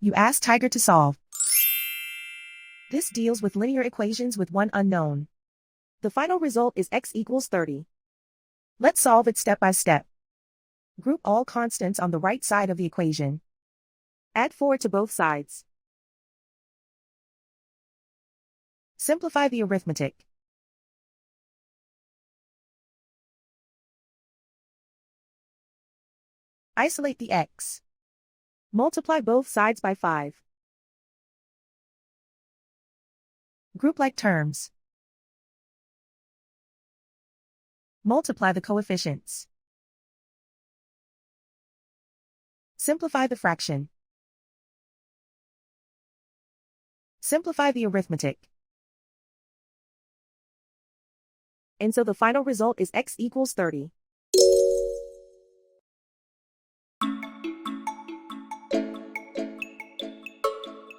You ask Tiger to solve. This deals with linear equations with one unknown. The final result is x equals 30. Let's solve it step by step. Group all constants on the right side of the equation. Add 4 to both sides. Simplify the arithmetic. Isolate the x. Multiply both sides by 5. Group like terms. Multiply the coefficients. Simplify the fraction. Simplify the arithmetic. And so the final result is x equals 30.